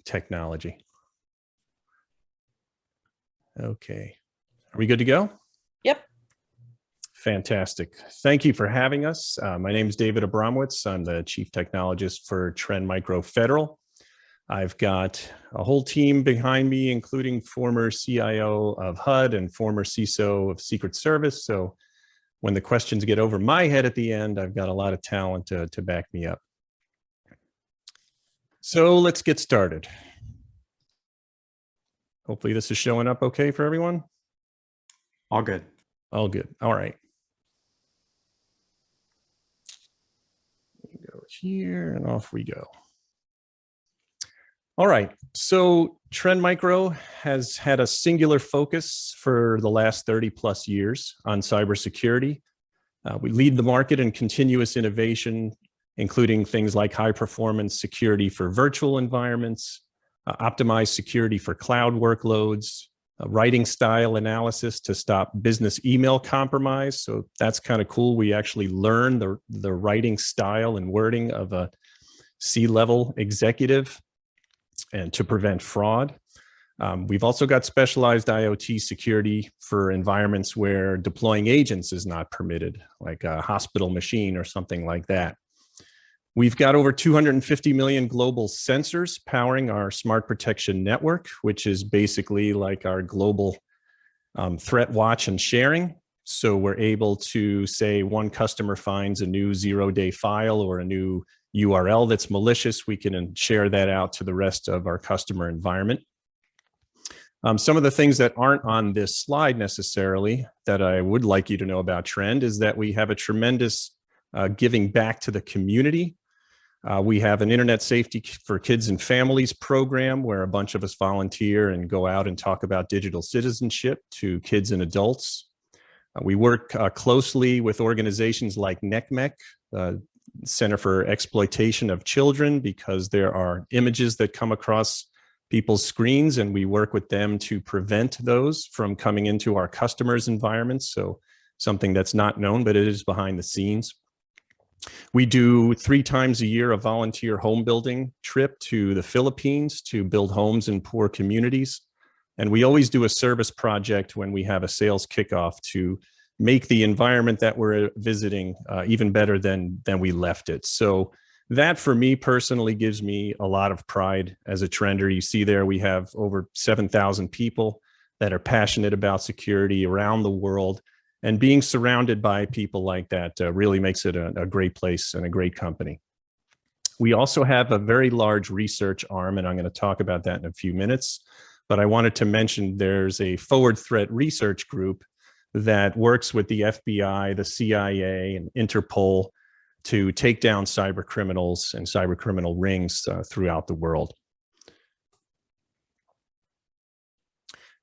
technology. Okay, are we good to go? Yep. Fantastic. Thank you for having us. My name is David Abramowitz. I'm the Chief Technologist for Trend Micro Federal. I've got a whole team behind me, including former CIO of HUD and former CISO of Secret Service. So when the questions get over my head at the end, I've got a lot of talent to back me up. So let's get started. Hopefully this is showing up okay for everyone. All good. All good. All right. We go here and off we go. All right. So Trend Micro has had a singular focus for the last 30 plus years on cybersecurity. We lead the market in continuous innovation, including things like high performance security for virtual environments, optimized security for cloud workloads, writing style analysis to stop business email compromise. So that's kind of cool. We actually learn the writing style and wording of a C-level executive and to prevent fraud. We've also got specialized IoT security for environments where deploying agents is not permitted, like a hospital machine or something like that. We've got over 250 million global sensors powering our smart protection network, which is basically like our global threat watch and sharing. So we're able to say one customer finds a new 0-day file or a new URL that's malicious, we can share that out to the rest of our customer environment. Some of the things that aren't on this slide necessarily that I would like you to know about Trend is that we have a tremendous giving back to the community. We have an Internet Safety for Kids and Families program where a bunch of us volunteer and go out and talk about digital citizenship to kids and adults. We work closely with organizations like NECMEC, Center for Exploitation of Children, because there are images that come across people's screens and we work with them to prevent those from coming into our customers' environments. So something that's not known, but it is behind the scenes. We do 3 times a year a volunteer home building trip to the Philippines to build homes in poor communities. And we always do a service project when we have a sales kickoff to make the environment that we're visiting even better than we left it. So that for me personally gives me a lot of pride as a trender. You see there we have over 7,000 people that are passionate about security around the world. And being surrounded by people like that really makes it a great place and a great company. We also have a very large research arm, and I'm going to talk about that in a few minutes. But I wanted to mention there's a forward threat research group that works with the FBI, the CIA, and Interpol to take down cyber criminals and cyber criminal rings throughout the world.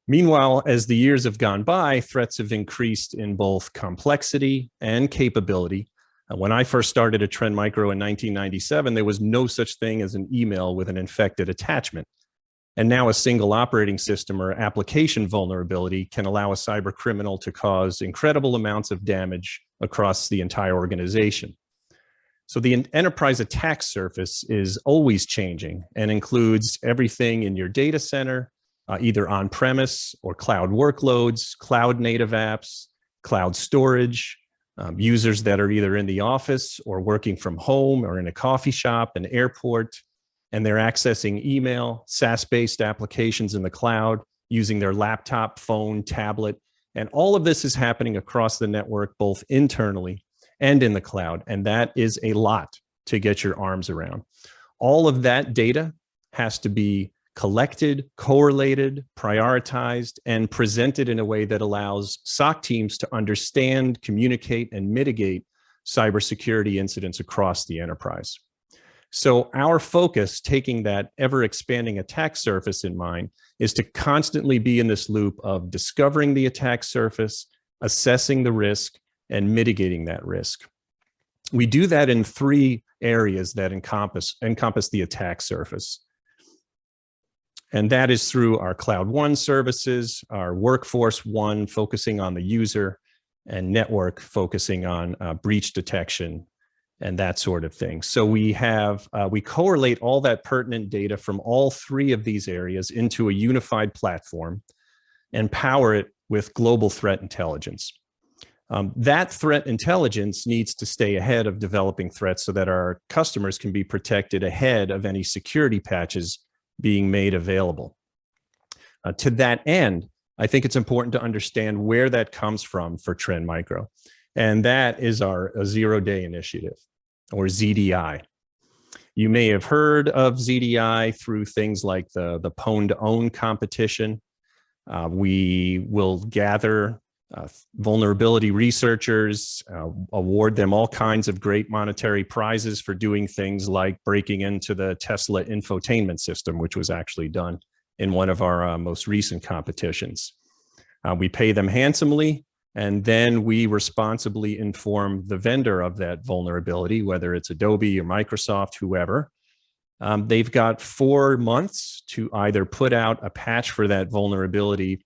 Meanwhile, as the years have gone by, threats have increased in both complexity and capability. When I first started at Trend Micro in 1997, there was no such thing as an email with an infected attachment. And now a single operating system or application vulnerability can allow a cyber criminal to cause incredible amounts of damage across the entire organization. So the enterprise attack surface is always changing and includes everything in your data center, either on-premise or cloud workloads, cloud native apps, cloud storage, users that are either in the office or working from home or in a coffee shop, an airport, and they're accessing email, SaaS-based applications in the cloud, using their laptop, phone, tablet, and all of this is happening across the network, both internally and in the cloud, and that is a lot to get your arms around. All of that data has to be collected, correlated, prioritized, and presented in a way that allows SOC teams to understand, communicate, and mitigate cybersecurity incidents across the enterprise. So our focus, taking that ever-expanding attack surface in mind, is to constantly be in this loop of discovering the attack surface, assessing the risk, and mitigating that risk. We do that in 3 areas that encompass the attack surface. And that is through our Cloud One services, our Workforce One focusing on the user, and Network focusing on breach detection and that sort of thing. So we correlate all that pertinent data from all three of these areas into a unified platform and power it with global threat intelligence. That threat intelligence needs to stay ahead of developing threats so that our customers can be protected ahead of any security patches being made available. To that end, I think it's important to understand where that comes from for Trend Micro. And that is our zero-day initiative, or ZDI. You may have heard of ZDI through things like the Pwn2Own competition. We will gather vulnerability researchers, award them all kinds of great monetary prizes for doing things like breaking into the Tesla infotainment system, which was actually done in one of our most recent competitions. We pay them handsomely, and then we responsibly inform the vendor of that vulnerability, whether it's Adobe or Microsoft, whoever. They've got 4 months to either put out a patch for that vulnerability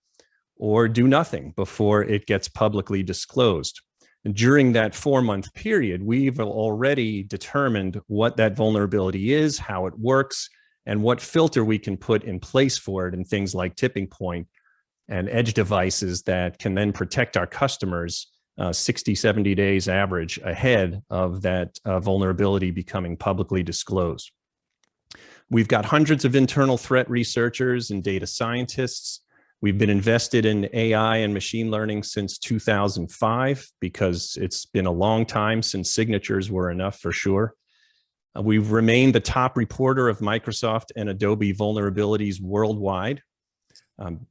or do nothing before it gets publicly disclosed. And during that 4-month period, we've already determined what that vulnerability is, how it works, and what filter we can put in place for it, and things like tipping point and edge devices that can then protect our customers 60, 70 days average ahead of that vulnerability becoming publicly disclosed. We've got hundreds of internal threat researchers and data scientists. We've been invested in AI and machine learning since 2005 because it's been a long time since signatures were enough for sure. We've remained the top reporter of Microsoft and Adobe vulnerabilities worldwide,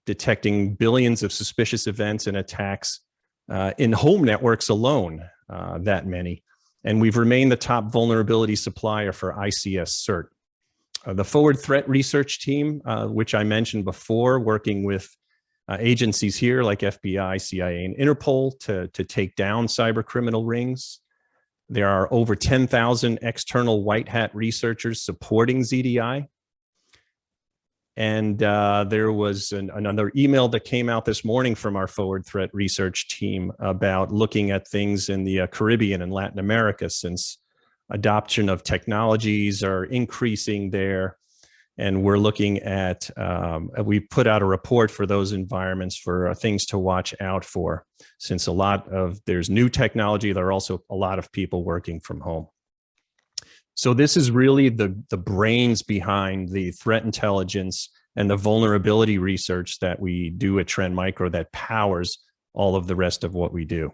detecting billions of suspicious events and attacks in home networks alone, that many. And we've remained the top vulnerability supplier for ICS cert. The forward threat research team, which I mentioned before, working with agencies here like FBI, CIA, and Interpol to take down cyber criminal rings. There are over 10,000 external white hat researchers supporting ZDI. And there was another email that came out this morning from our forward threat research team about looking at things in the Caribbean and Latin America, since adoption of technologies are increasing there. And we're looking at, we put out a report for those environments for things to watch out for, since there's new technology, there are also a lot of people working from home. So this is really the brains behind the threat intelligence and the vulnerability research that we do at Trend Micro that powers all of the rest of what we do.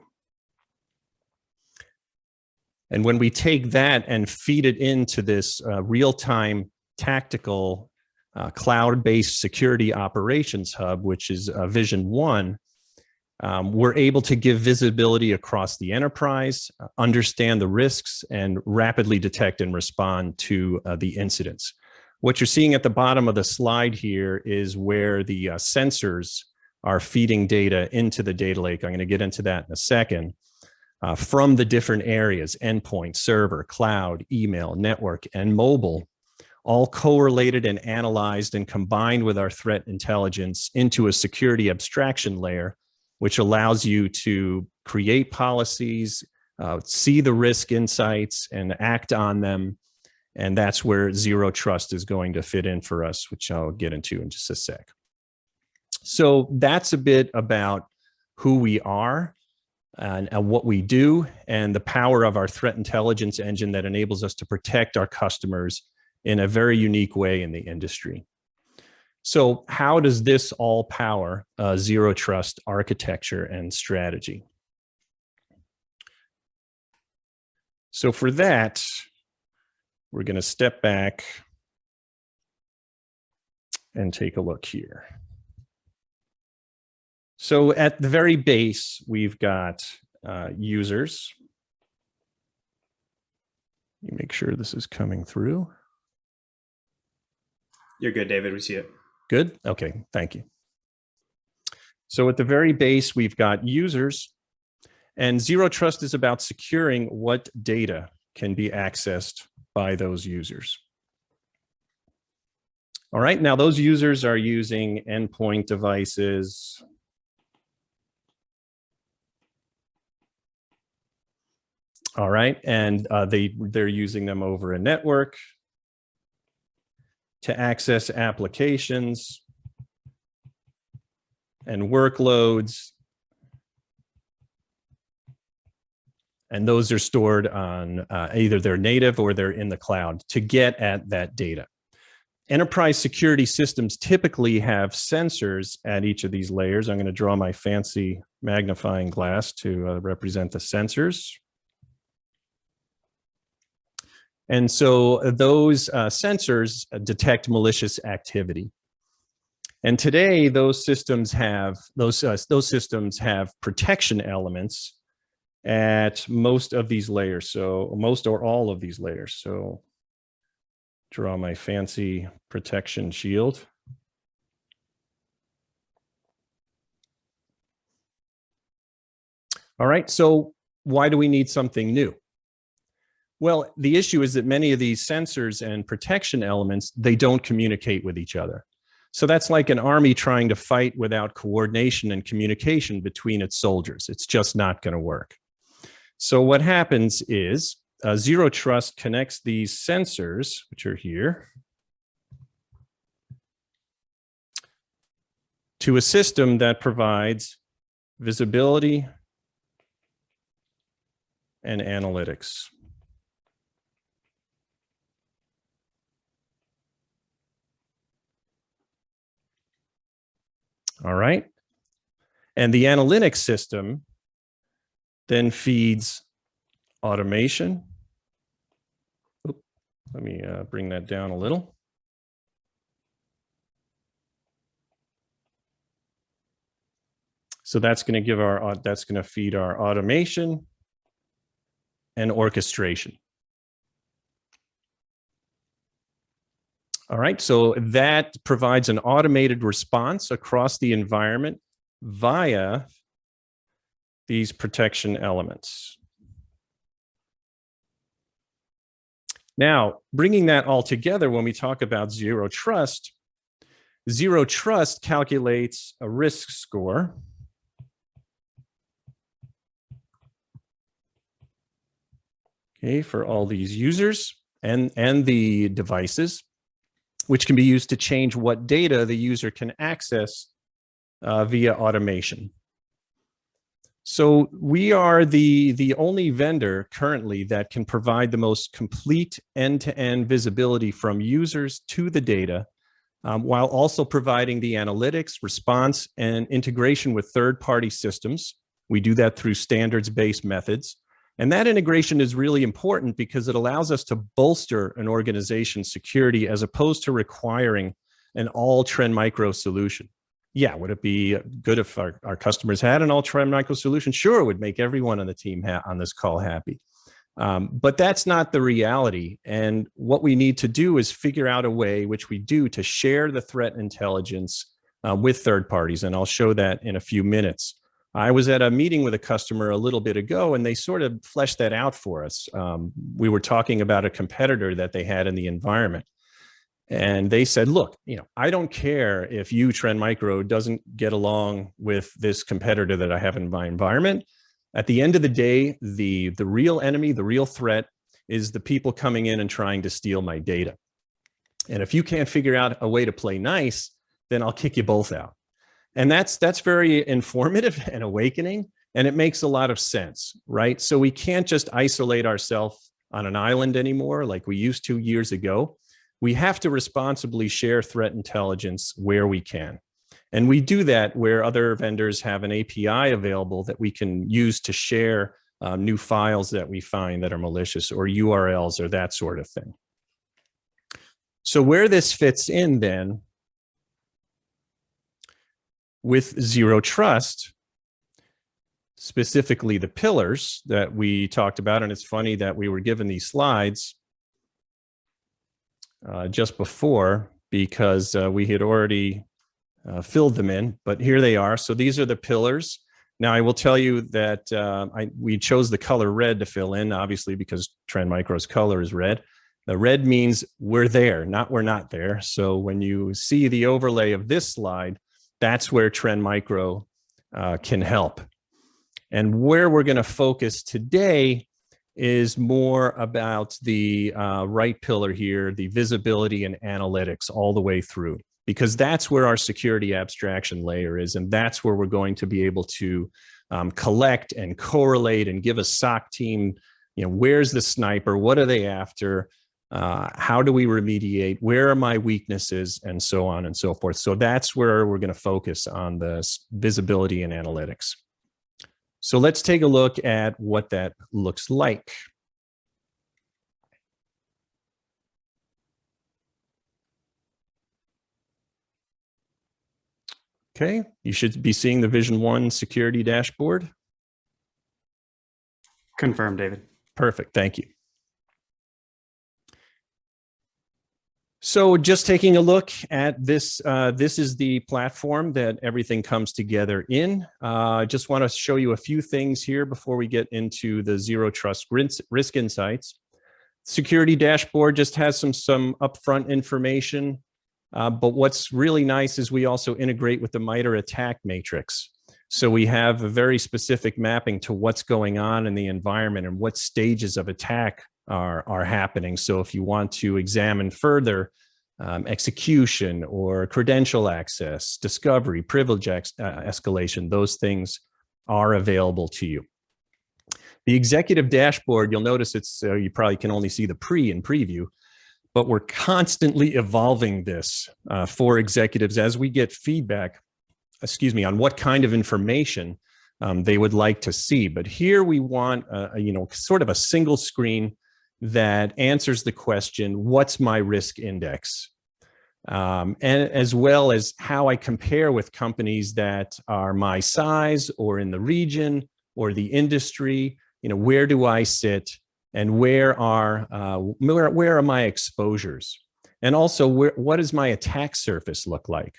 And when we take that and feed it into this real-time tactical cloud-based security operations hub, which is Vision 1, we're able to give visibility across the enterprise, understand the risks, and rapidly detect and respond to the incidents. What you're seeing at the bottom of the slide here is where the sensors are feeding data into the data lake. I'm going to get into that in a second. From the different areas: endpoint, server, cloud, email, network, and mobile, all correlated and analyzed and combined with our threat intelligence into a security abstraction layer, which allows you to create policies, see the risk insights, and act on them. And that's where Zero Trust is going to fit in for us, which I'll get into in just a sec. So that's a bit about who we are and what we do, and the power of our threat intelligence engine that enables us to protect our customers in a very unique way in the industry. So how does this all power Zero Trust architecture and strategy? So for that, we're going to step back and take a look here. So at the very base, we've got users. Let me make sure this is coming through. You're good, David. We see it. Good? Okay, thank you. So at the very base, we've got users, and Zero Trust is about securing what data can be accessed by those users. All right, now those users are using endpoint devices, All right, and they're using them over a network to access applications and workloads. And those are stored on either they're native or they're in the cloud to get at that data. Enterprise security systems typically have sensors at each of these layers. I'm going to draw my fancy magnifying glass to represent the sensors. And so those sensors detect malicious activity. And today, those systems have protection elements at most of these layers. So most or all of these layers. So draw my fancy protection shield. All right, so why do we need something new? Well, the issue is that many of these sensors and protection elements, they don't communicate with each other. So that's like an army trying to fight without coordination and communication between its soldiers. It's just not going to work. So what happens is Zero Trust connects these sensors, which are here, to a system that provides visibility and analytics. All right. And the analytics system then feeds automation. Oop, let me bring that down a little. So that's going to give that's going to feed our automation and orchestration. All right, so that provides an automated response across the environment via these protection elements. Now, bringing that all together, when we talk about Zero Trust calculates a risk score. Okay, for all these users and the devices, which can be used to change what data the user can access via automation. So we are the only vendor currently that can provide the most complete end-to-end visibility from users to the data, while also providing the analytics, response, and integration with third-party systems. We do that through standards-based methods. And that integration is really important because it allows us to bolster an organization's security as opposed to requiring an all-Trend Micro solution. Yeah, would it be good if our customers had an all-Trend Micro solution? Sure, it would make everyone on the team on this call happy. But that's not the reality. And what we need to do is figure out a way, which we do, to share the threat intelligence with third parties. And I'll show that in a few minutes. I was at a meeting with a customer a little bit ago, and they sort of fleshed that out for us. We were talking about a competitor that they had in the environment. And they said, look, I don't care if you, Trend Micro, doesn't get along with this competitor that I have in my environment. At the end of the day, the real enemy, the real threat is the people coming in and trying to steal my data. And if you can't figure out a way to play nice, then I'll kick you both out. And that's very informative and awakening, and it makes a lot of sense, right? So we can't just isolate ourselves on an island anymore like we used to years ago. We have to responsibly share threat intelligence where we can. And we do that where other vendors have an API available that we can use to share new files that we find that are malicious, or URLs, or that sort of thing. So where this fits in then with Zero Trust, specifically the pillars that we talked about, and it's funny that we were given these slides just before, because we had already filled them in, but here they are. So these are the pillars. Now I will tell you that we chose the color red to fill in, obviously, because Trend Micro's color is red. The red means we're there, not we're not there. So when you see the overlay of this slide, that's where Trend Micro can help. And where we're going to focus today is more about the right pillar here, the visibility and analytics all the way through, because that's where our security abstraction layer is. And that's where we're going to be able to collect and correlate and give a SOC team, where's the sniper? What are they after? How do we remediate? Where are my weaknesses? And so on and so forth. So that's where we're going to focus on the visibility and analytics. So let's take a look at what that looks like. Okay, you should be seeing the Vision One security dashboard. Confirm, David. Perfect, thank you. So just taking a look at this, this is the platform that everything comes together in. I just want to show you a few things here before we get into the Zero Trust Risk Insights. Security dashboard just has some upfront information, but what's really nice is we also integrate with the MITRE attack matrix. So we have a very specific mapping to what's going on in the environment and what stages of attack are happening. So if you want to examine further execution or credential access, discovery, privilege escalation, those things are available to you. The executive dashboard, you'll notice it's, you probably can only see the pre and preview, but we're constantly evolving this for executives as we get feedback, on what kind of information they would like to see. But here we want, sort of a single screen that answers the question, what's my risk index? And as well as how I compare with companies that are my size or in the region or the industry, where do I sit and where are my exposures? And also, what does my attack surface look like?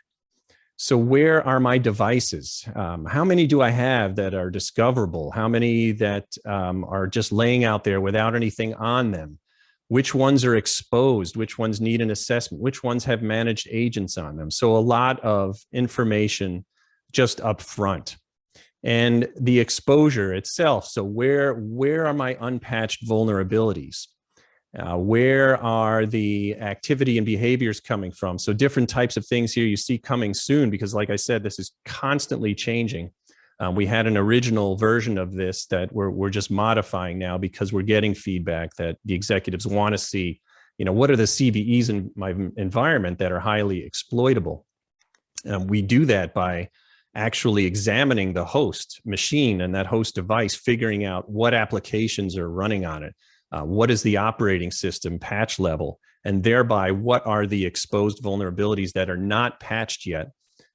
So where are my devices? How many do I have that are discoverable? How many that are just laying out there without anything on them? Which ones are exposed? Which ones need an assessment? Which ones have managed agents on them? So a lot of information just up front. And the exposure itself. So where are my unpatched vulnerabilities? Where are the activity and behaviors coming from? So different types of things here you see coming soon, because like I said, this is constantly changing. We had an original version of this that we're just modifying now because we're getting feedback that the executives want to see, what are the CVEs in my environment that are highly exploitable? We do that by actually examining the host machine and that host device, figuring out what applications are running on it. What is the operating system patch level, and thereby what are the exposed vulnerabilities that are not patched yet,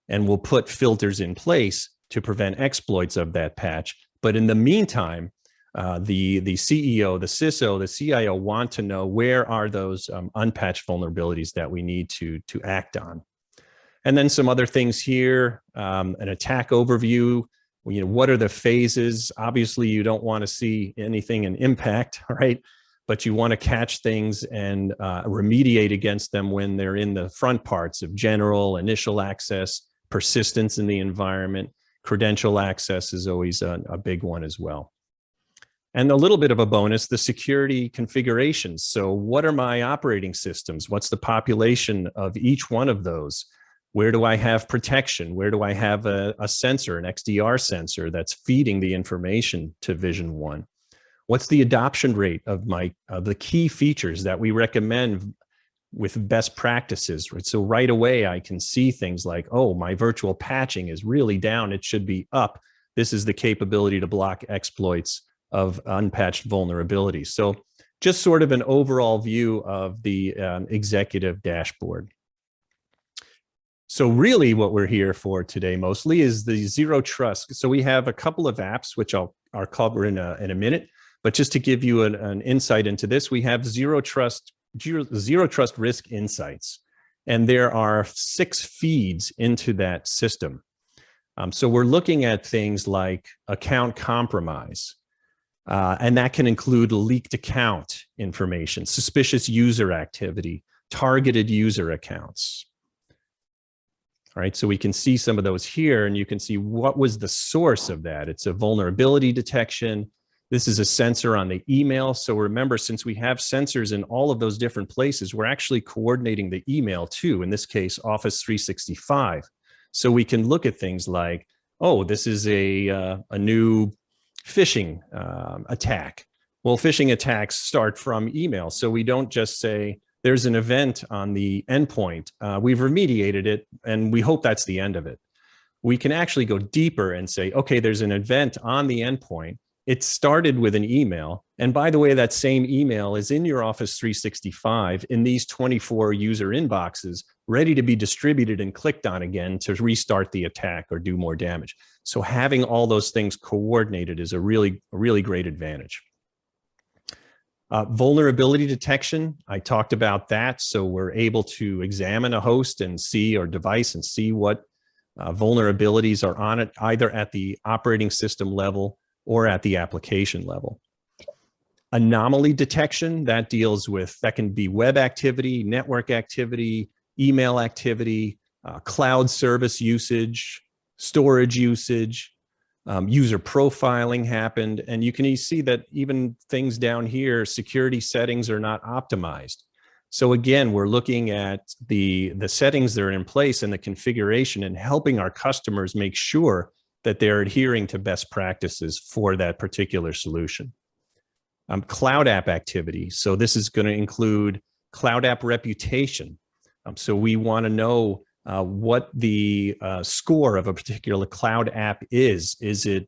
and we'll put filters in place to prevent exploits of that patch. But in the meantime, the CEO, the CISO, the CIO want to know where are those unpatched vulnerabilities that we need to act on. And then some other things here, an attack overview. What are the phases? Obviously, you don't want to see anything in impact, right? But you want to catch things and remediate against them when they're in the front parts of general, initial access, persistence in the environment. Credential access is always a big one as well. And a little bit of a bonus, the security configurations. So what are my operating systems? What's the population of each one of those? Where do I have protection? Where do I have a sensor, an XDR sensor that's feeding the information to Vision One? What's the adoption rate of the key features that we recommend with best practices? Right? So right away, I can see things like, oh, my virtual patching is really down. It should be up. This is the capability to block exploits of unpatched vulnerabilities. So just sort of an overall view of the executive dashboard. So really what we're here for today mostly is the Zero Trust. So we have a couple of apps, which I'll cover in a minute, but just to give you an insight into this, we have Zero Trust Risk Insights, and there are 6 feeds into that system. So we're looking at things like account compromise, and that can include leaked account information, suspicious user activity, targeted user accounts. All right, so we can see some of those here, and you can see what was the source of that. It's a vulnerability detection. This is a sensor on the email. So remember, since we have sensors in all of those different places, we're actually coordinating the email too, in this case, Office 365. So we can look at things like, oh, this is a new phishing attack. Well, phishing attacks start from email. So we don't just say, there's an event on the endpoint. We've remediated it, and we hope that's the end of it. We can actually go deeper and say, okay, there's an event on the endpoint. It started with an email. And by the way, that same email is in your Office 365 in these 24 user inboxes, ready to be distributed and clicked on again to restart the attack or do more damage. So having all those things coordinated is a really great advantage. Vulnerability detection, I talked about that. So we're able to examine a host and see, or device, and see what vulnerabilities are on it, either at the operating system level or at the application level. Anomaly detection, that can be web activity, network activity, email activity, cloud service usage, storage usage, user profiling happened. And you can see that even things down here, security settings are not optimized. So again, we're looking at the settings that are in place and the configuration and helping our customers make sure that they're adhering to best practices for that particular solution. Cloud app activity. So this is going to include cloud app reputation. So we want to know what the score of a particular cloud app is. Is it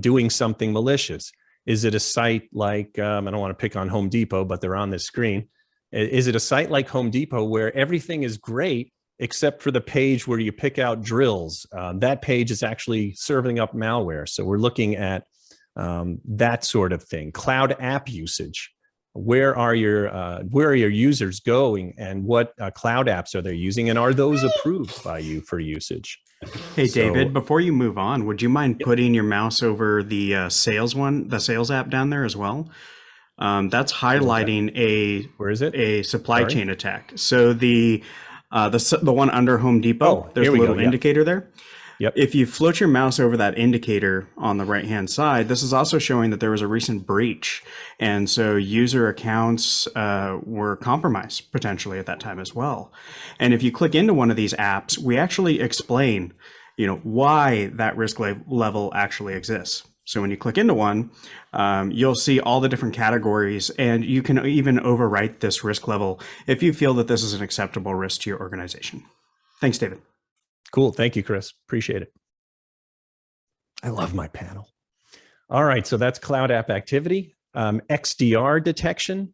doing something malicious? Is it a site like, I don't want to pick on Home Depot, but they're on this screen. Is it a site like Home Depot where everything is great, except for the page where you pick out drills? That page is actually serving up malware. So we're looking at that sort of thing. Cloud app usage. Where are your users going, and what cloud apps are they using, and are those approved by you for usage? Hey, David, before you move on, would you mind putting your mouse over the sales app down there as well? That's highlighting a supply chain attack. So the one under Home Depot, there's a little indicator there. Yep. If you float your mouse over that indicator on the right-hand side, this is also showing that there was a recent breach. And so user accounts were compromised potentially at that time as well. And if you click into one of these apps, we actually explain, why that risk level actually exists. So when you click into one, you'll see all the different categories, and you can even overwrite this risk level if you feel that this is an acceptable risk to your organization. Thanks, David. Cool. Thank you, Chris. Appreciate it. I love my panel. All right. So that's cloud app activity. XDR detection.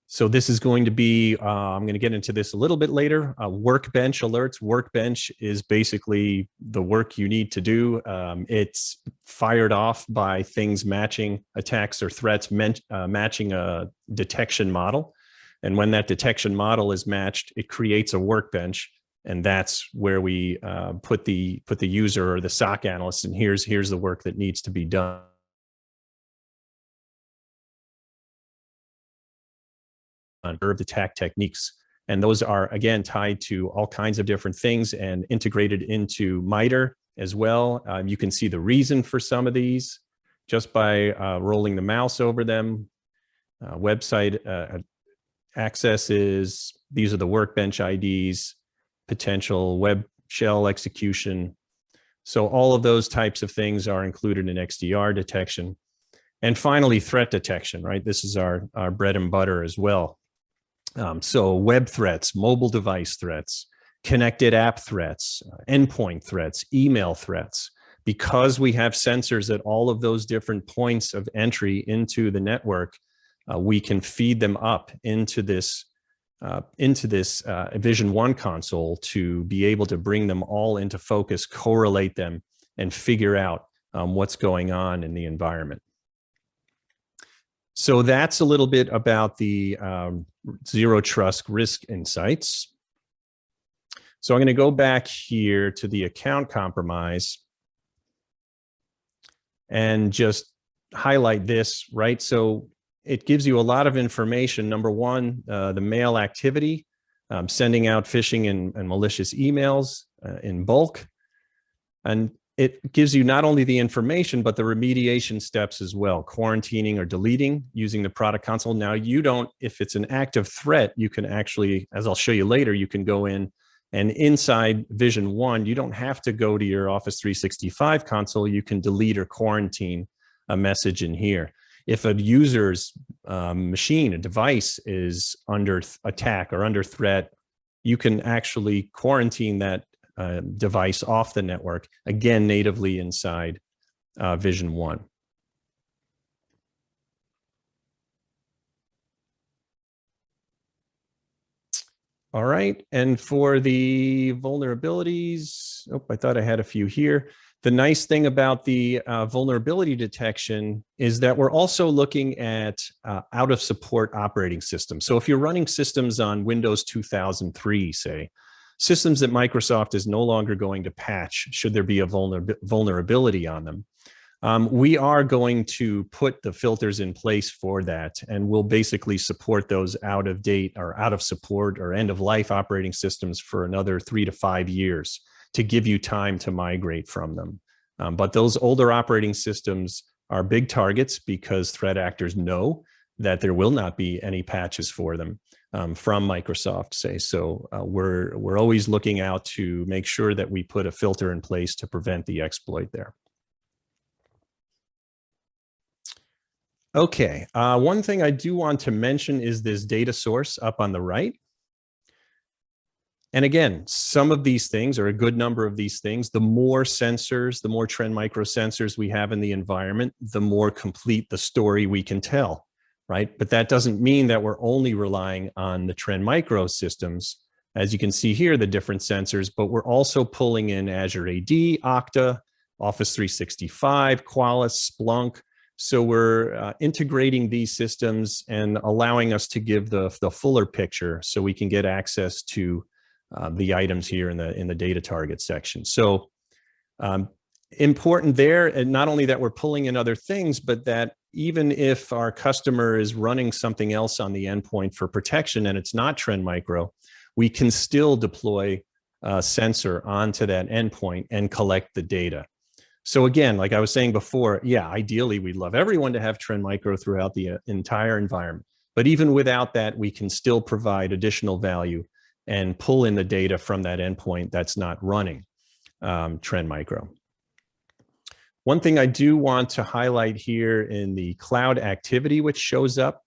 So this is going to be, I'm going to get into this a little bit later. Workbench alerts. Workbench is basically the work you need to do. It's fired off by things matching attacks or threats, matching a detection model. And when that detection model is matched, it creates a workbench. And that's where we put the user or the SOC analyst, and here's the work that needs to be done. Observed attack techniques. And those are, again, tied to all kinds of different things and integrated into MITRE as well. You can see the reason for some of these just by rolling the mouse over them. Website accesses, these are the workbench IDs, potential web shell execution. So all of those types of things are included in XDR detection. And finally, threat detection, right? This is our bread and butter as well. So web threats, mobile device threats, connected app threats, endpoint threats, email threats. Because we have sensors at all of those different points of entry into the network, we can feed them up into this Vision One console to be able to bring them all into focus, correlate them, and figure out what's going on in the environment. So that's a little bit about the Zero Trust Risk Insights. So I'm going to go back here to the account compromise and just highlight this, right? So it gives you a lot of information. Number one, the mail activity, sending out phishing and malicious emails in bulk. And it gives you not only the information, but the remediation steps as well, quarantining or deleting using the product console. Now you don't, if it's an active threat, you can actually, as I'll show you later, you can go in and inside Vision 1, you don't have to go to your Office 365 console. You can delete or quarantine a message in here. If a user's machine, a device is under attack or under threat, you can actually quarantine that device off the network, again, natively inside Vision 1. All right, and for the vulnerabilities, I thought I had a few here. The nice thing about the vulnerability detection is that we're also looking at out-of-support operating systems. So if you're running systems on Windows 2003, say, systems that Microsoft is no longer going to patch should there be a vulnerability on them, we are going to put the filters in place for that, and we'll basically support those out of date or out of support or end of life operating systems for another 3 to 5 years to give you time to migrate from them. But those older operating systems are big targets because threat actors know that there will not be any patches for them from Microsoft, say. So we're always looking out to make sure that we put a filter in place to prevent the exploit there. Okay, one thing I do want to mention is this data source up on the right. And again, some of these things, or a good number of these things, the more sensors, the more Trend Micro sensors we have in the environment, the more complete the story we can tell, right? But that doesn't mean that we're only relying on the Trend Micro systems. As you can see here, the different sensors, but we're also pulling in Azure AD, Okta, Office 365, Qualys, Splunk. So we're integrating these systems and allowing us to give the fuller picture so we can get access to the items here in the data target section. So important there, and not only that we're pulling in other things, but that even if our customer is running something else on the endpoint for protection and it's not Trend Micro, we can still deploy a sensor onto that endpoint and collect the data. So again, like I was saying before, yeah, ideally we'd love everyone to have Trend Micro throughout the entire environment. But even without that, we can still provide additional value and pull in the data from that endpoint that's not running Trend Micro. One thing I do want to highlight here in the cloud activity, which shows up,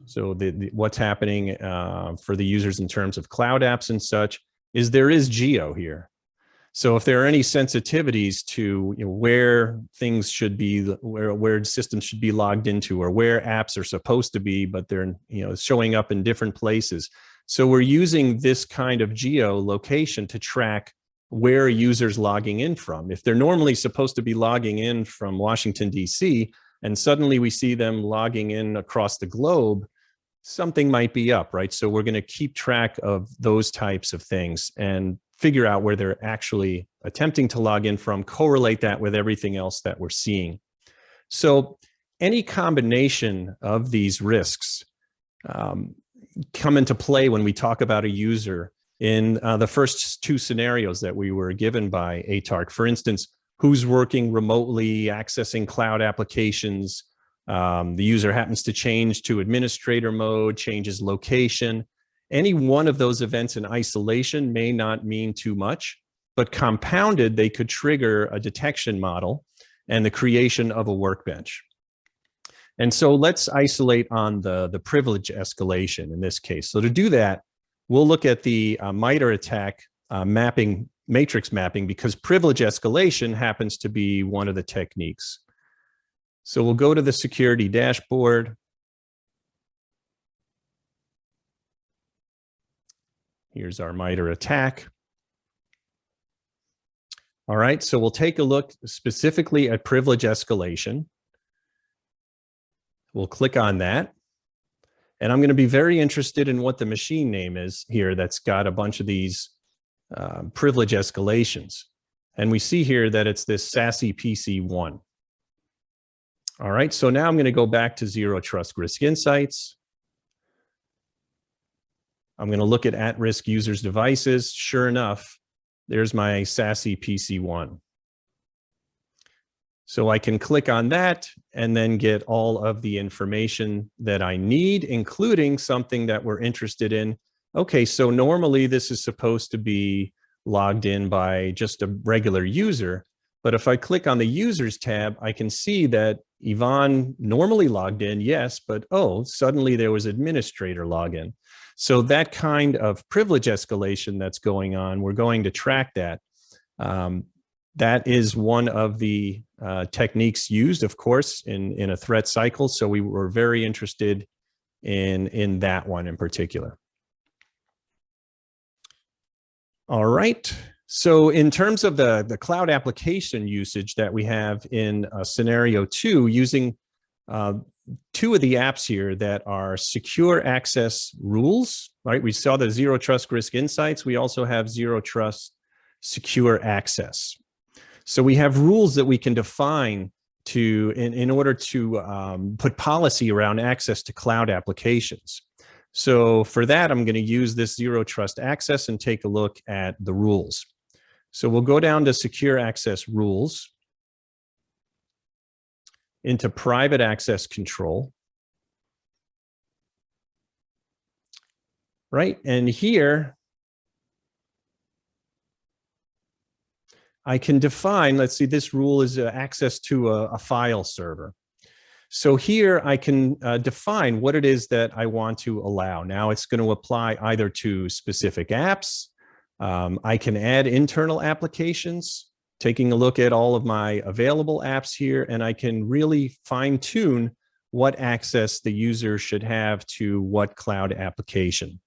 so what's happening for the users in terms of cloud apps and such, is there is geo here. So if there are any sensitivities to where things should be, where systems should be logged into, or where apps are supposed to be, but they're showing up in different places. So we're using this kind of geolocation to track where a user's logging in from. If they're normally supposed to be logging in from Washington, D.C., and suddenly we see them logging in across the globe, something might be up, right? So we're going to keep track of those types of things and figure out where they're actually attempting to log in from, correlate that with everything else that we're seeing. So any combination of these risks come into play when we talk about a user in the first two scenarios that we were given by ATARC. For instance, who's working remotely, accessing cloud applications. The user happens to change to administrator mode, changes location. Any one of those events in isolation may not mean too much, but compounded, they could trigger a detection model and the creation of a workbench. And so let's isolate on the privilege escalation in this case. So to do that, we'll look at the MITRE attack matrix mapping, because privilege escalation happens to be one of the techniques. So we'll go to the security dashboard. Here's our MITRE attack. All right, so we'll take a look specifically at privilege escalation. We'll click on that. And I'm going to be very interested in what the machine name is here that's got a bunch of these privilege escalations. And we see here that it's this SASE PC1. All right, so now I'm going to go back to Zero Trust Risk Insights. I'm going to look at risk users' devices. Sure enough, there's my SASE PC1. So I can click on that and then get all of the information that I need, including something that we're interested in. Okay, so normally this is supposed to be logged in by just a regular user. But if I click on the users tab, I can see that Yvonne normally logged in, yes, but oh, suddenly there was administrator login. So that kind of privilege escalation that's going on, we're going to track that. That is one of the techniques used, of course, in a threat cycle. So we were very interested in that one in particular. All right. So in terms of the cloud application usage that we have in scenario 2, using 2 of the apps here that are secure access rules, right? We saw the Zero Trust RiskInsights. We also have Zero Trust secure access. So we have rules that we can define to in order to put policy around access to cloud applications. So for that, I'm going to use this Zero Trust access and take a look at the rules. So we'll go down to secure access rules, into private access control. Right, and here I can define, let's see, this rule is access to a file server. So here I can define what it is that I want to allow. Now it's going to apply either to specific apps. I can add internal applications, taking a look at all of my available apps here, and I can really fine tune what access the user should have to what cloud application.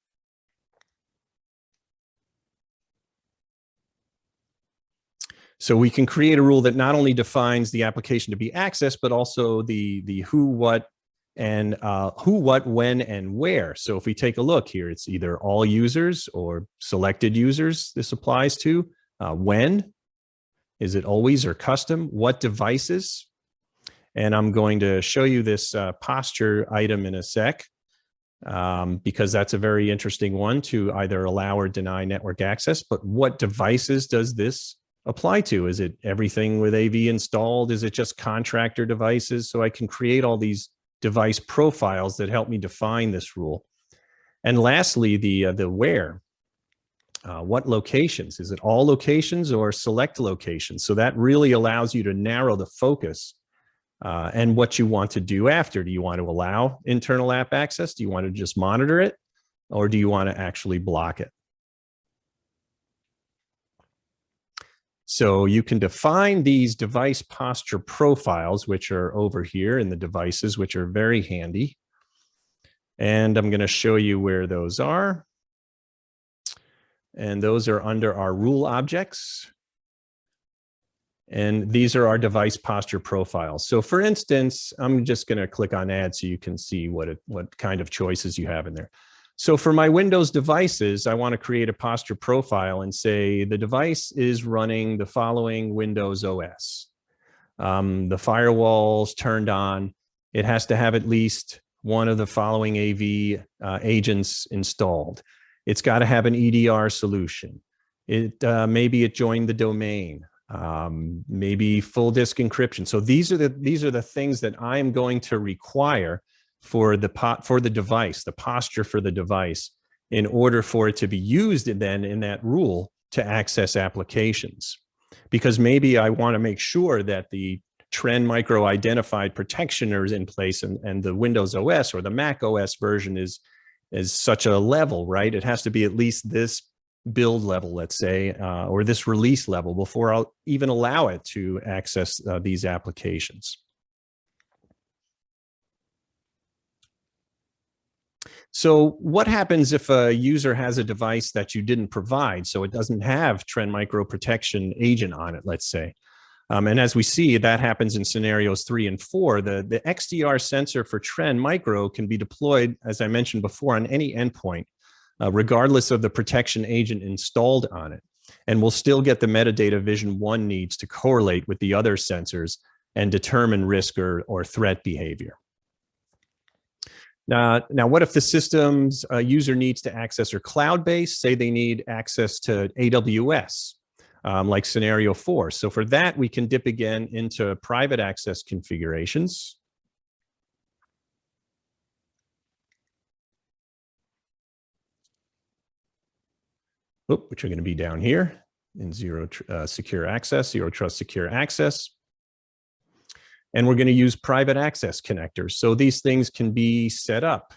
So we can create a rule that not only defines the application to be accessed, but also the who, what, and who, what, when, and where. So if we take a look here, it's either all users or selected users this applies to. When, is it always or custom? What devices? And I'm going to show you this posture item in a sec, because that's a very interesting one to either allow or deny network access. But what devices does this apply to? Is it everything with AV installed? Is it just contractor devices? So I can create all these device profiles that help me define this rule. And lastly, the where. What locations? Is it all locations or select locations? So that really allows you to narrow the focus and what you want to do after. Do you want to allow internal app access? Do you want to just monitor it? Or do you want to actually block it? So you can define these device posture profiles, which are over here in the devices, which are very handy. And I'm going to show you where those are. And those are under our rule objects. And these are our device posture profiles. So for instance, I'm just going to click on add so you can see what kind of choices you have in there. So for my Windows devices, I want to create a posture profile and say the device is running the following Windows OS. The firewall's turned on. It has to have at least one of the following AV agents installed. It's got to have an EDR solution. Maybe it joined the domain. Maybe full disk encryption. So these are the things that I am going to require for the device, the posture for the device, in order for it to be used then in that rule to access applications. Because maybe I want to make sure that the Trend Micro identified protection is in place and the Windows OS or the Mac OS version is such a level, right? It has to be at least this build level, let's say, or this release level before I'll even allow it to access these applications. So what happens if a user has a device that you didn't provide, so it doesn't have Trend Micro Protection agent on it, let's say? And as we see, that happens in scenarios 3 and 4. The XDR sensor for Trend Micro can be deployed, as I mentioned before, on any endpoint, regardless of the protection agent installed on it. And we'll still get the metadata Vision 1 needs to correlate with the other sensors and determine risk or threat behavior. Now, what if the system's user needs to access are cloud-based? Say they need access to AWS. like scenario 4. So for that, we can dip again into private access configurations. Which are going to be down here in zero trust secure access. And we're going to use private access connectors. So these things can be set up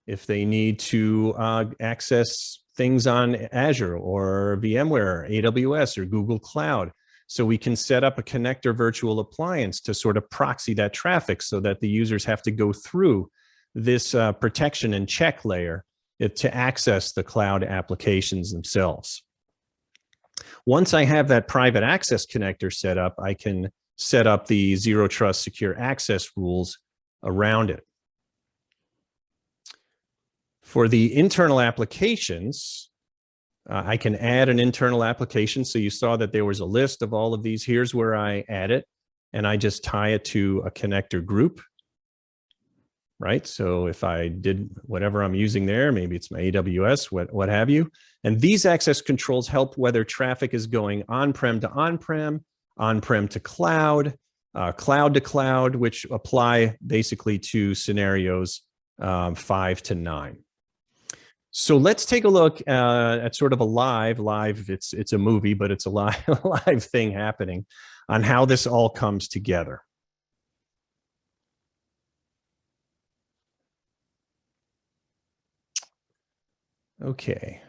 if they need to access things on Azure or VMware, AWS or Google Cloud. So we can set up a connector virtual appliance to sort of proxy that traffic so that the users have to go through this protection and check layer to access the cloud applications themselves. Once I have that private access connector set up, I can set up the zero trust secure access rules around it. For the internal applications, I can add an internal application. So you saw that there was a list of all of these. Here's where I add it, and I just tie it to a connector group, right? So if I did whatever I'm using there, maybe it's my AWS, what have you. And these access controls help whether traffic is going on-prem to on-prem, on-prem to cloud, cloud to cloud, which apply basically to scenarios 5 to 9. So let's take a look at sort of a live, it's a movie, but it's a live thing happening on how this all comes together. Okay.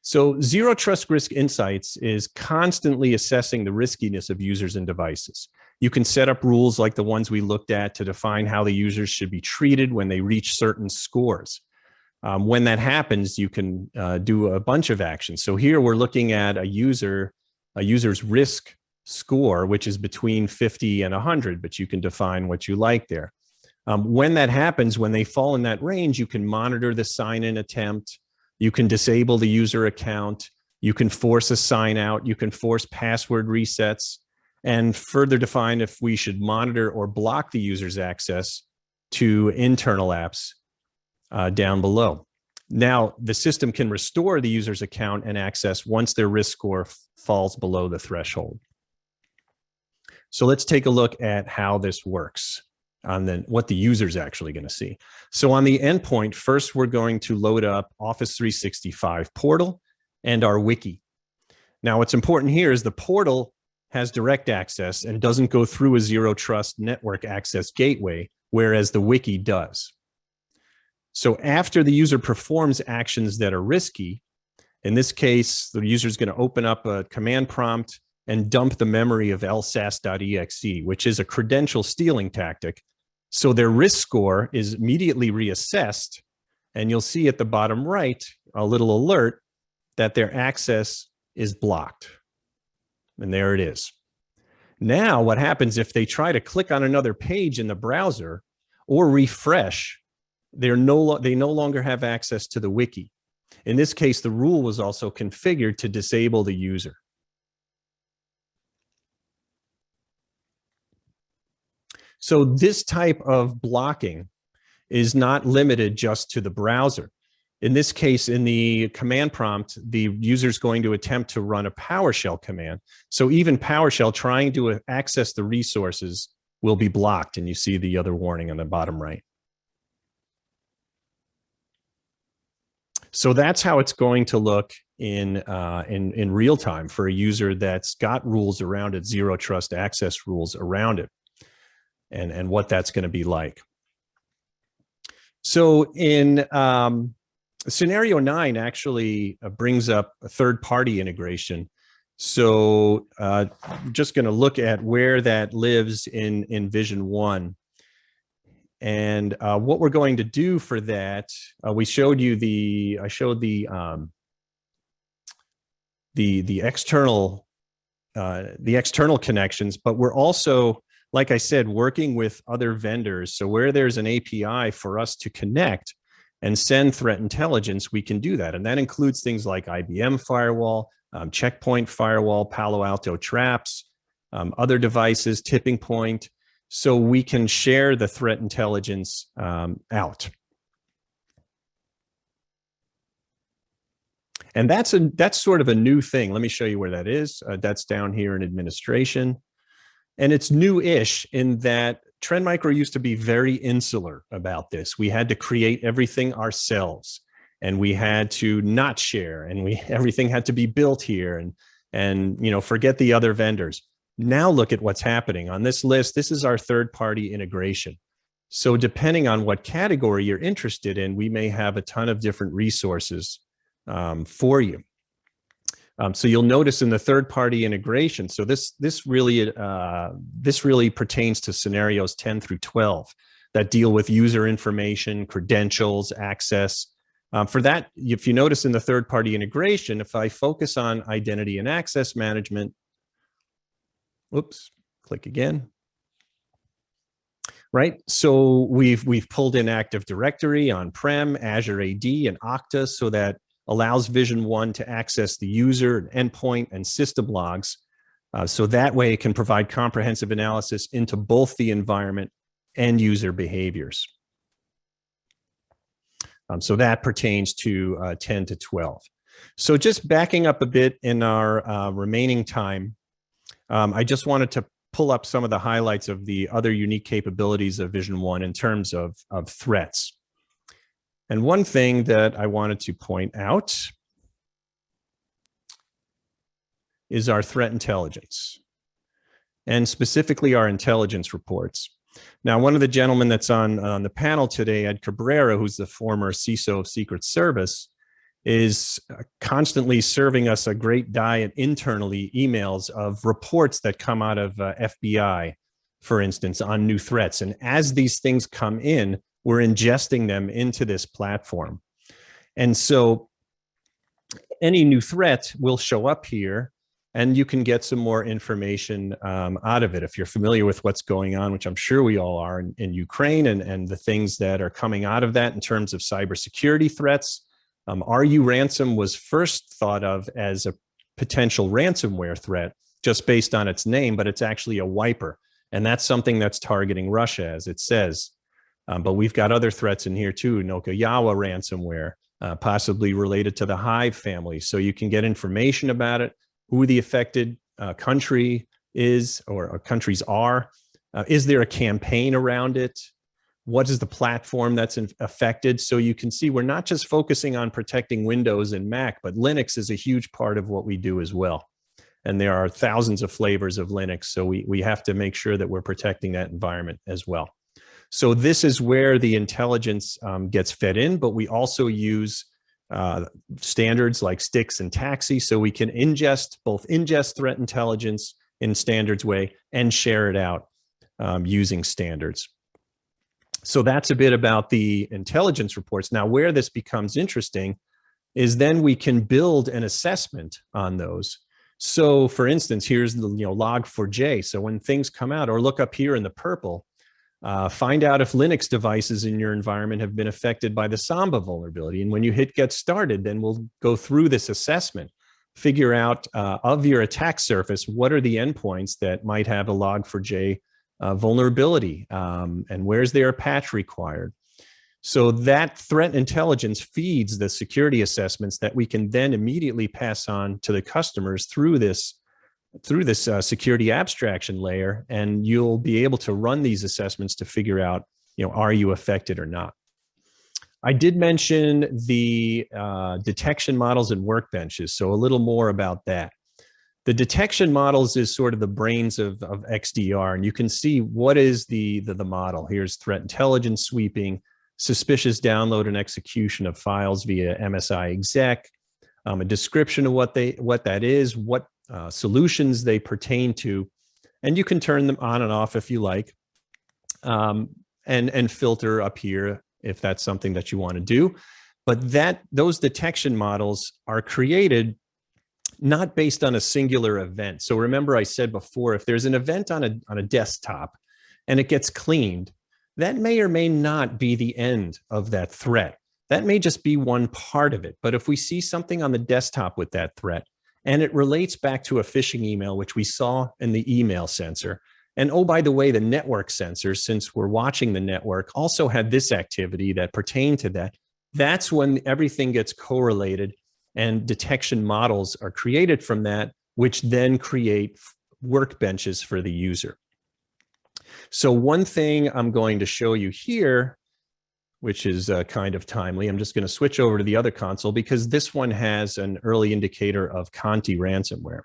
So Zero Trust RiskInsights is constantly assessing the riskiness of users and devices. You can set up rules like the ones we looked at to define how the users should be treated when they reach certain scores. When that happens, you can do a bunch of actions. So here we're looking at a user's risk score, which is between 50 and 100, but you can define what you like there. When that happens, when they fall in that range, you can monitor the sign-in attempt. You can disable the user account. You can force a sign out. You can force password resets and further define if we should monitor or block the user's access to internal apps down below. Now, the system can restore the user's account and access once their risk score falls below the threshold. So let's take a look at how this works on what the user is actually going to see. So on the endpoint, first we're going to load up Office 365 portal and our wiki. Now what's important here is the portal has direct access and doesn't go through a zero trust network access gateway, whereas the wiki does. So after the user performs actions that are risky, in this case, the user is going to open up a command prompt and dump the memory of lsas.exe, which is a credential stealing tactic. So their risk score is immediately reassessed, and you'll see at the bottom right a little alert that their access is blocked. And there it is. Now what happens if they try to click on another page in the browser or refresh, they no longer have access to the wiki. In this case, the rule was also configured to disable the user. So this type of blocking is not limited just to the browser. In this case, in the command prompt, the user is going to attempt to run a PowerShell command. So even PowerShell trying to access the resources will be blocked. And you see the other warning on the bottom right. So that's how it's going to look in real time for a user that's got rules around it, zero trust access rules around it. And what that's going to be like. So in scenario 9 actually brings up a third-party integration. So I'm just going to look at where that lives in Vision 1. And what we're going to do for that, we showed you I showed the external connections, but we're also, like I said, working with other vendors. So where there's an API for us to connect and send threat intelligence, we can do that. And that includes things like IBM Firewall, Checkpoint Firewall, Palo Alto Traps, other devices, Tipping Point. So we can share the threat intelligence out. And that's sort of a new thing. Let me show you where that is. That's down here in administration. And it's new-ish in that Trend Micro used to be very insular about this. We had to create everything ourselves, and we had to not share, and everything had to be built here, and you know, forget the other vendors. Now look at what's happening on this list. This is our third-party integration. So depending on what category you're interested in, we may have a ton of different resources for you. So you'll notice in the third-party integration, so this really pertains to scenarios 10 through 12 that deal with user information, credentials, access. For that, if you notice in the third-party integration, if I focus on identity and access management, whoops, click again. Right, so we've pulled in Active Directory on-prem, Azure AD, and Okta, so that allows Vision One to access the user, endpoint, and system logs. So that way it can provide comprehensive analysis into both the environment and user behaviors. So that pertains to 10 to 12. So just backing up a bit in our remaining time, I just wanted to pull up some of the highlights of the other unique capabilities of Vision One in terms of threats. And one thing that I wanted to point out is our threat intelligence, and specifically our intelligence reports. Now, one of the gentlemen that's on the panel today, Ed Cabrera, who's the former CISO of Secret Service, is constantly serving us a great diet internally, emails of reports that come out of FBI, for instance, on new threats. And as these things come in, we're ingesting them into this platform. And so any new threat will show up here, and you can get some more information out of it. If you're familiar with what's going on, which I'm sure we all are in Ukraine, and the things that are coming out of that in terms of cybersecurity threats. RU ransom was first thought of as a potential ransomware threat just based on its name, but it's actually a wiper. And that's something that's targeting Russia, as it says. But we've got other threats in here too, Nokayawa ransomware, possibly related to the Hive family. So you can get information about it, who the affected country is or countries are. Is there a campaign around it? What is the platform that's affected? So you can see we're not just focusing on protecting Windows and Mac, but Linux is a huge part of what we do as well. And there are thousands of flavors of Linux. So we have to make sure that we're protecting that environment as well. So this is where the intelligence gets fed in, but we also use standards like STIX and TAXI, so we can both ingest threat intelligence in standards way and share it out using standards. So that's a bit about the intelligence reports. Now, where this becomes interesting is then we can build an assessment on those. So for instance, here's the log4j. So when things come out, or look up here in the purple, find out if Linux devices in your environment have been affected by the Samba vulnerability. And when you hit get started, then we'll go through this assessment, figure out of your attack surface, what are the endpoints that might have a log4j vulnerability, and where's there a patch required. So that threat intelligence feeds the security assessments that we can then immediately pass on to the customers through this security abstraction layer, and you'll be able to run these assessments to figure out, are you affected or not. I did mention the detection models and workbenches, so a little more about that. The detection models is sort of the brains of XDR, and you can see what is the model. Here's threat intelligence sweeping, suspicious download and execution of files via MSI exec, a description of what that is, what solutions they pertain to, and you can turn them on and off if you like, and filter up here if that's something that you want to do. But those detection models are created not based on a singular event. So remember I said before, if there's an event on a desktop and it gets cleaned, that may or may not be the end of that threat. That may just be one part of it. But if we see something on the desktop with that threat, and it relates back to a phishing email, which we saw in the email sensor. And oh, by the way, the network sensor, since we're watching the network, also had this activity that pertained to that. That's when everything gets correlated and detection models are created from that, which then create workbenches for the user. So one thing I'm going to show you here, which is kind of timely, I'm just going to switch over to the other console because this one has an early indicator of Conti ransomware.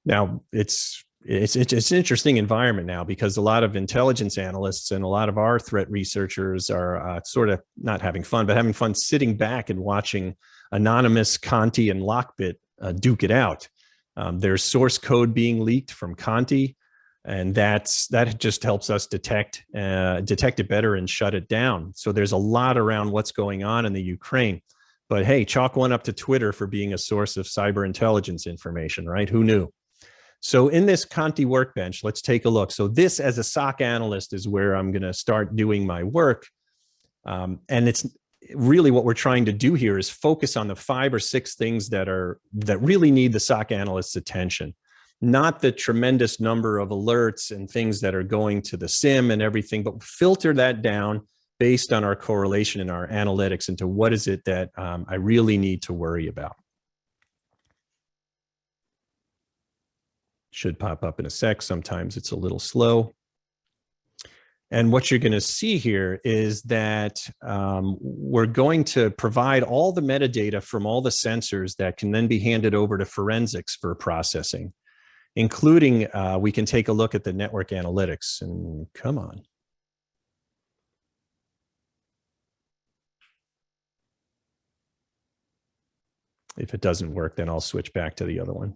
Now, it's an interesting environment now because a lot of intelligence analysts and a lot of our threat researchers are sort of not having fun, but having fun sitting back and watching anonymous Conti and Lockbit duke it out. There's source code being leaked from Conti, and that just helps us detect it better and shut it down. So there's a lot around what's going on in the Ukraine. But hey, chalk one up to Twitter for being a source of cyber intelligence information, right? Who knew? So in this Conti workbench, let's take a look. So this, as a SOC analyst, is where I'm going to start doing my work. And it's really what we're trying to do here is focus on the 5 or 6 things that really need the SOC analyst's attention, not the tremendous number of alerts and things that are going to the SIM and everything, but filter that down based on our correlation and our analytics into what is it that I really need to worry about. Should pop up in a sec. Sometimes it's a little slow. And what you're going to see here is that we're going to provide all the metadata from all the sensors that can then be handed over to forensics for processing, including we can take a look at the network analytics. And come on. If it doesn't work, then I'll switch back to the other one.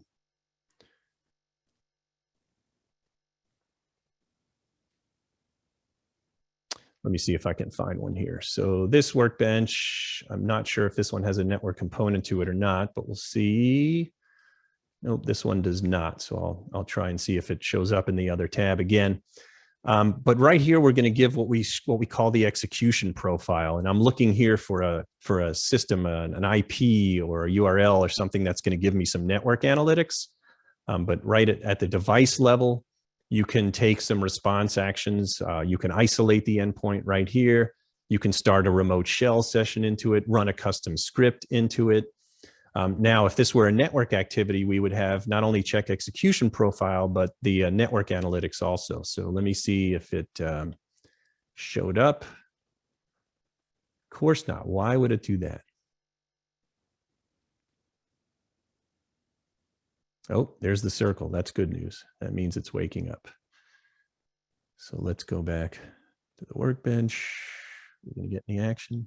Let me see if I can find one here. So this workbench, I'm not sure if this one has a network component to it or not, but we'll see. Nope, this one does not. So I'll try and see if it shows up in the other tab again. But right here, we're going to give what we call the execution profile. And I'm looking here for a system, an IP or a URL or something that's going to give me some network analytics. But right at the device level, you can take some response actions. You can isolate the endpoint right here. You can start a remote shell session into it, run a custom script into it. Now, if this were a network activity, we would have not only check execution profile, but the network analytics also. So let me see if it showed up. Of course not. Why would it do that? Oh, there's the circle. That's good news. That means it's waking up. So let's go back to the workbench. We're going to get any action.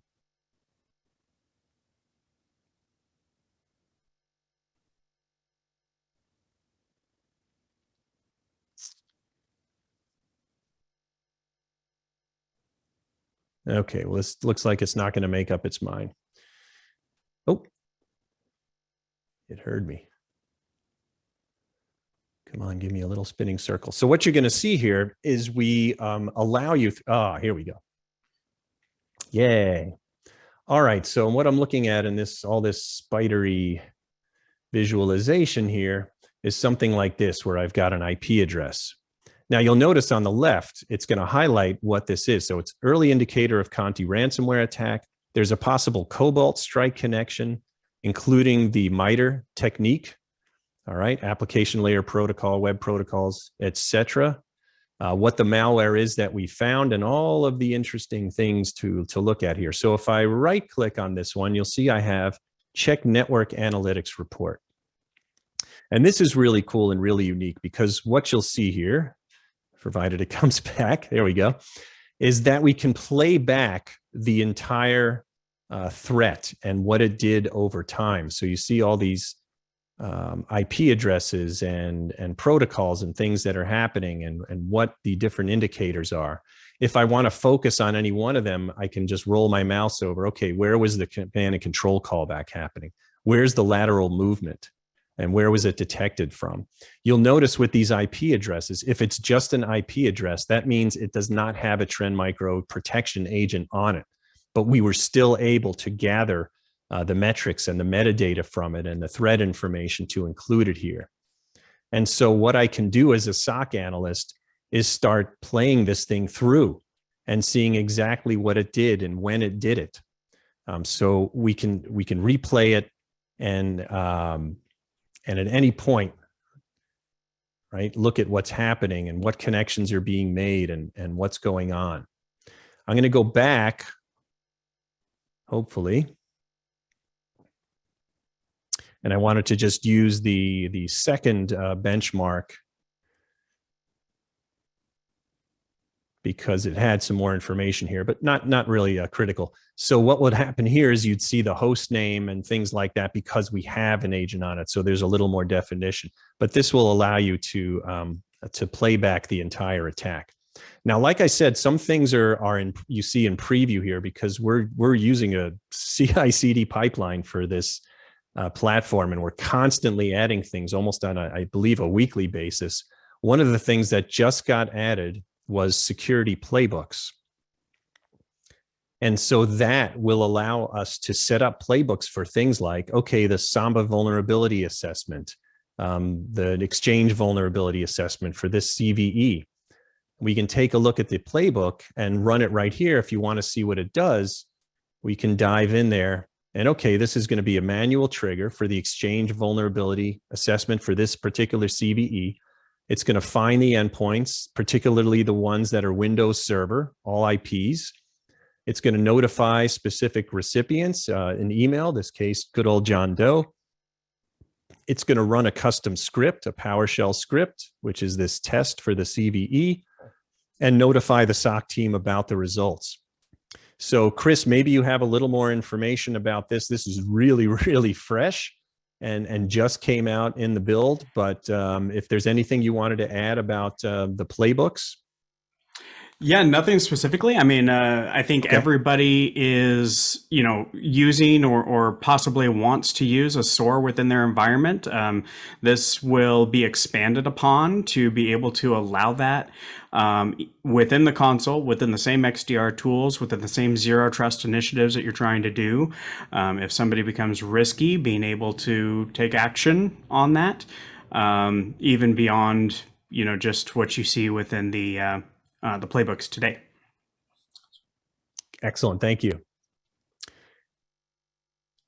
Okay, well, this looks like it's not going to make up its mind. Oh, it heard me. Come on, give me a little spinning circle. So what you're going to see here is we allow you, here we go. Yay. All right, so what I'm looking at in all this spidery visualization here is something like this, where I've got an IP address. Now you'll notice on the left, it's going to highlight what this is. So it's early indicator of Conti ransomware attack. There's a possible Cobalt strike connection, including the MITRE technique. All right, application layer protocol, web protocols, etc. What the malware is that we found, and all of the interesting things to look at here. So if I right click on this one, you'll see I have check network analytics report. And this is really cool and really unique because what you'll see here, provided it comes back, there we go, is that we can play back the entire threat and what it did over time. So you see all these IP addresses and protocols and things that are happening and what the different indicators are. If I want to focus on any one of them, I can just roll my mouse over. Okay, where was the command and control callback happening? Where's the lateral movement? And where was it detected from? You'll notice with these IP addresses, if it's just an IP address, that means it does not have a Trend Micro protection agent on it. But we were still able to gather the metrics and the metadata from it and the threat information to include it here. And so what I can do as a SOC analyst is start playing this thing through and seeing exactly what it did and when it did it. So we can replay it and at any point, right, look at what's happening and what connections are being made and what's going on. I'm going to go back, hopefully. And I wanted to just use the second benchmark because it had some more information here, but not really critical. So what would happen here is you'd see the host name and things like that because we have an agent on it. So there's a little more definition, but this will allow you to play back the entire attack. Now, like I said, some things you see in preview here because we're using a CI/CD pipeline for this platform, and we're constantly adding things almost on I believe a weekly basis. One of the things that just got added was security playbooks. And so that will allow us to set up playbooks for things like, okay, the Samba vulnerability assessment, the Exchange vulnerability assessment for this CVE. We can take a look at the playbook and run it right here. If you want to see what it does, we can dive in there. And okay, this is going to be a manual trigger for the Exchange vulnerability assessment for this particular CVE. It's going to find the endpoints, particularly the ones that are Windows Server, all IPs. It's going to notify specific recipients, an email, this case, good old John Doe. It's going to run a custom script, a PowerShell script, which is this test for the CVE, and notify the SOC team about the results. So Chris, maybe you have a little more information about this. This is really, really fresh and just came out in the build. But if there's anything you wanted to add about the playbooks. Yeah, nothing specifically. I mean, I think everybody is, using or possibly wants to use a SOAR within their environment. This will be expanded upon to be able to allow that within the console, within the same XDR tools, within the same zero trust initiatives that you're trying to do. If somebody becomes risky, being able to take action on that, even beyond, just what you see within the playbooks today. Excellent. Thank you.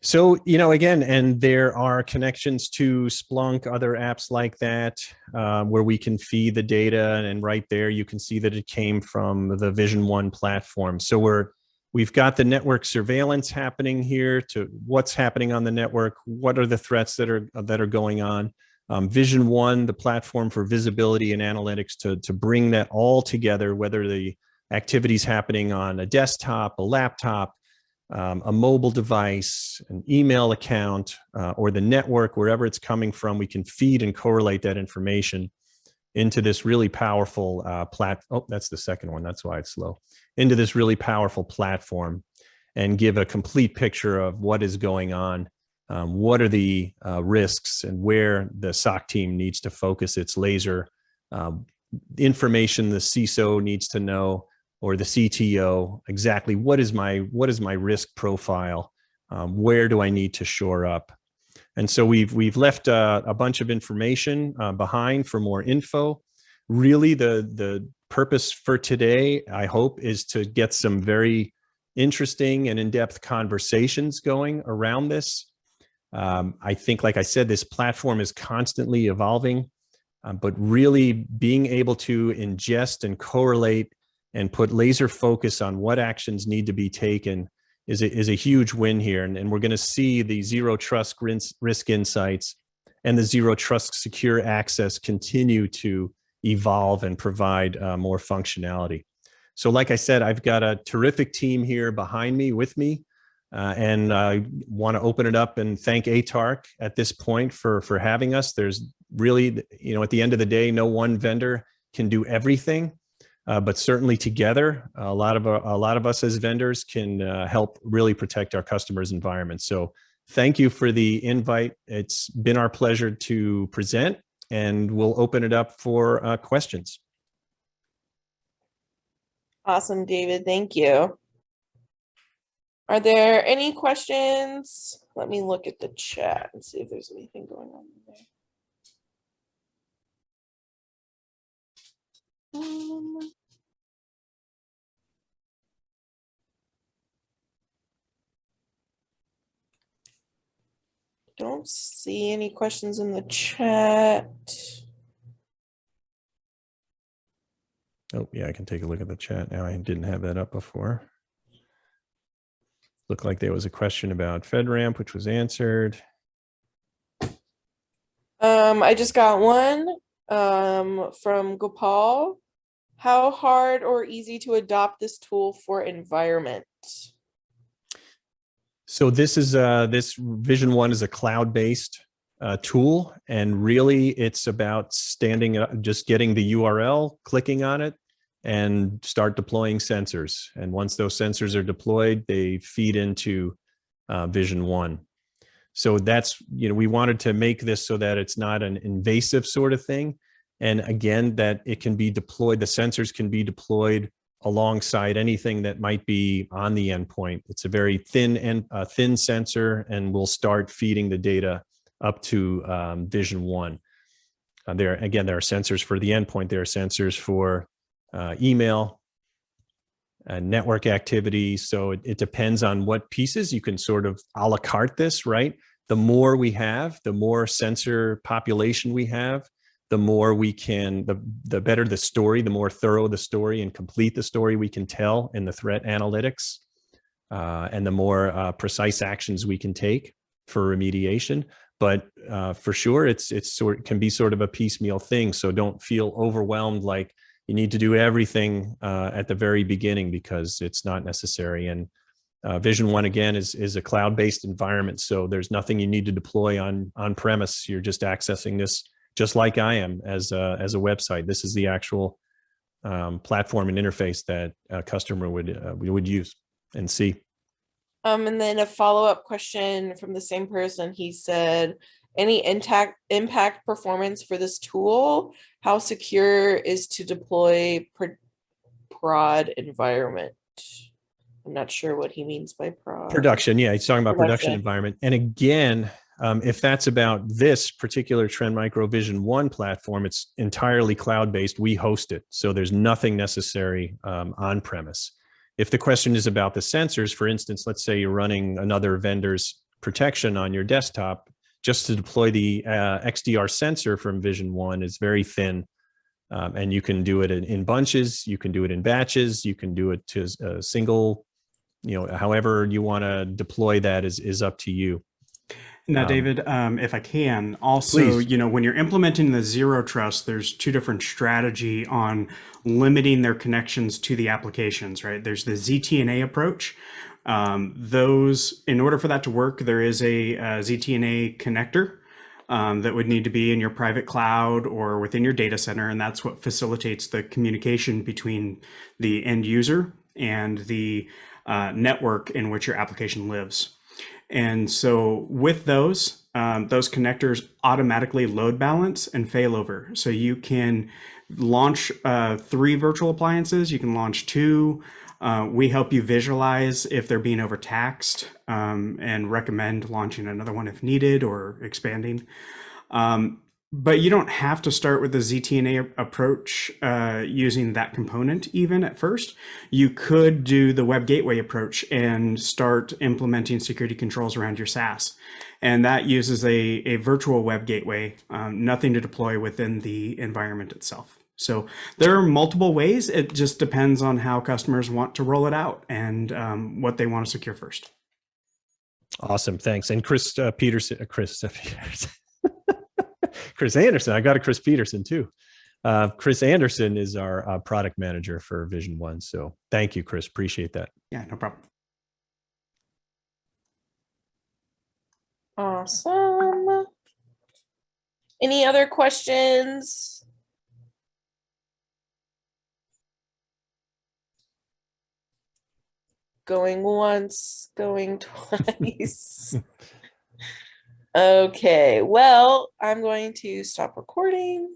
So, again, and there are connections to Splunk, other apps like that, where we can feed the data, and right there you can see that it came from the Vision One platform. So we've got the network surveillance happening here to what's happening on the network, what are the threats that are going on. Vision One, the platform for visibility and analytics to bring that all together, whether the activity's happening on a desktop, a laptop, a mobile device, an email account, or the network, wherever it's coming from, we can feed and correlate that information into this really powerful oh, that's the second one. That's why it's slow. Into this really powerful platform and give a complete picture of what is going on. What are the risks and where the SOC team needs to focus its laser information the CISO needs to know, or the CTO, exactly what is my risk profile? Where do I need to shore up? And so we've left a bunch of information behind for more info. Really, the purpose for today, I hope, is to get some very interesting and in-depth conversations going around this. I think, like I said, this platform is constantly evolving, but really being able to ingest and correlate and put laser focus on what actions need to be taken is a huge win here. And we're going to see the zero trust risk insights and the zero trust secure access continue to evolve and provide more functionality. So like I said, I've got a terrific team here behind me, with me. And I want to open it up and thank ATARC at this point for having us. There's really, at the end of the day, no one vendor can do everything, but certainly together, a lot of us as vendors can help really protect our customers' environments. So thank you for the invite. It's been our pleasure to present, and we'll open it up for questions. Awesome, David. Thank you. Are there any questions? Let me look at the chat and see if there's anything going on there. don't see any questions in the chat. Oh, yeah, I can take a look at the chat now. I didn't have that up before. Looked like there was a question about FedRAMP, which was answered. I just got one from Gopal. How hard or easy to adopt this tool for environment? So this is this Vision One is a cloud-based tool, and really it's about standing up, just getting the URL, clicking on it, and start deploying sensors. And once those sensors are deployed, they feed into Vision One. So that's, we wanted to make this so that it's not an invasive sort of thing. And again, that it can be deployed, the sensors can be deployed alongside anything that might be on the endpoint. It's a very thin sensor, and we'll start feeding the data up to Vision One. There are sensors for the endpoint. There are sensors for email, network activity. So it depends on what pieces. You can sort of a la carte this, right? The more we have, the more sensor population we have, the more we can, the better the story, the more thorough the story and complete the story we can tell in the threat analytics, and the more precise actions we can take for remediation. But for sure, it can be sort of a piecemeal thing. So don't feel overwhelmed like you need to do everything at the very beginning, because it's not necessary. And Vision One, again, is a cloud-based environment. So there's nothing you need to deploy on premise. You're just accessing this just like I am as a website. This is the actual platform and interface that a customer would use and see. And then a follow-up question from the same person. He said, any impact performance for this tool? How secure is to deploy prod environment? I'm not sure what he means by prod. Production, yeah, he's talking about production environment. And again, if that's about this particular Trend Micro Vision One platform, it's entirely cloud-based. We host it, so there's nothing necessary on-premise. If the question is about the sensors, for instance, let's say you're running another vendor's protection on your desktop, just to deploy the XDR sensor from Vision One is very thin, and you can do it in bunches, you can do it in batches, you can do it to a single, however you want to deploy that is up to you. Now, David, if I can, also, please. When you're implementing the zero trust, there's two different strategy on limiting their connections to the applications, right? There's the ZTNA approach. Those, in order for that to work, there is a ZTNA connector that would need to be in your private cloud or within your data center. And that's what facilitates the communication between the end user and the network in which your application lives. And so with those connectors automatically load balance and failover. So you can launch 3 virtual appliances, you can launch 2. We help you visualize if they're being overtaxed, and recommend launching another one if needed or expanding. But you don't have to start with the ZTNA approach using that component even at first. You could do the web gateway approach and start implementing security controls around your SaaS. And that uses a virtual web gateway, nothing to deploy within the environment itself. So there are multiple ways. It just depends on how customers want to roll it out and what they want to secure first. Awesome, thanks. And Chris Anderson, I got a Chris Peterson too. Chris Anderson is our product manager for Vision One. So thank you, Chris. Appreciate that. Yeah, no problem. Awesome. Any other questions? Going once, going twice. Okay, well, I'm going to stop recording.